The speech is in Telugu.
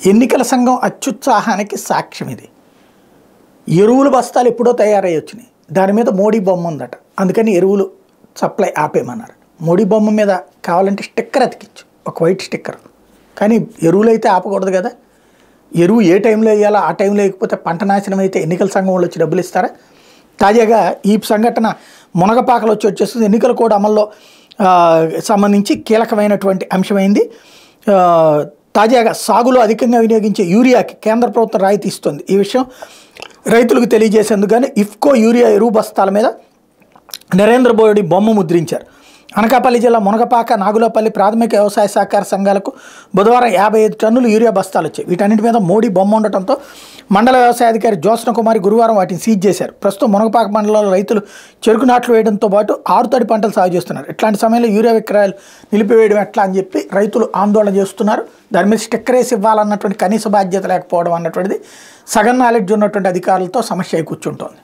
ఎన్నికల సంఘం అత్యుత్సాహానికి సాక్ష్యం ఇది. ఎరువుల బస్తాలు ఎప్పుడో తయారయ్యి వచ్చినాయి, దాని మీద మోడీ బొమ్మ ఉందట, అందుకని ఎరువులు సప్లై ఆపేయమన్నారు. మోడీ బొమ్మ మీద కావాలంటే స్టిక్కర్ అతికిచ్చు, ఒక వైట్ స్టిక్కర్. కానీ ఎరువులు అయితే ఆపకూడదు కదా. ఎరువు ఏ టైంలో వేయాలో ఆ టైంలో వేయకపోతే పంట నాశనం అయితే ఎన్నికల సంఘం వాళ్ళు వచ్చి డబ్బులు ఇస్తారా? తాజాగా ఈ సంఘటన మునగపాకలు వచ్చేస్తుంది. ఎన్నికల కోడ్ అమల్లో సంబంధించి కీలకమైనటువంటి అంశమైంది. తాజాగా సాగులో అధికంగా వినియోగించే యూరియాకి కేంద్ర ప్రభుత్వం రాయితీ ఇస్తుంది. ఈ విషయం రైతులకు తెలియజేసేందుకు ఇఫ్కో యూరియా ఎరువు బస్తాల మీద నరేంద్ర మోడీ బొమ్మ ముద్రించారు. అనకాపల్లి జిల్లా మునగపాక, నాగులపల్లి ప్రాథమిక వ్యవసాయ సహకార సంఘాలకు బుధవారం 55 టన్నులు యూరియా బస్తాలు వచ్చాయి. వీటన్నిటి మీద మోడీ బొమ్మ ఉండటంతో మండల వ్యవసాయ అధికారి జ్యోత్స్న కుమారి గురువారం వాటిని సీజ్ చేశారు. ప్రస్తుతం మునగపాక మండలంలో రైతులు చెరుకు నాట్లు వేయడంతో పాటు ఆరుతడి పంటలు సాగు చేస్తున్నారు. ఇట్లాంటి సమయంలో యూరియా విక్రయాలు నిలిపివేయడం ఎట్లా అని చెప్పి రైతులు ఆందోళన చేస్తున్నారు. దాని మీద స్టిక్కర్ వేసి ఇవ్వాలన్నటువంటి కనీస బాధ్యత లేకపోవడం అన్నటువంటిది సగం నాలెడ్జ్ ఉన్నటువంటి అధికారులతో సమస్య కూర్చుంటోంది.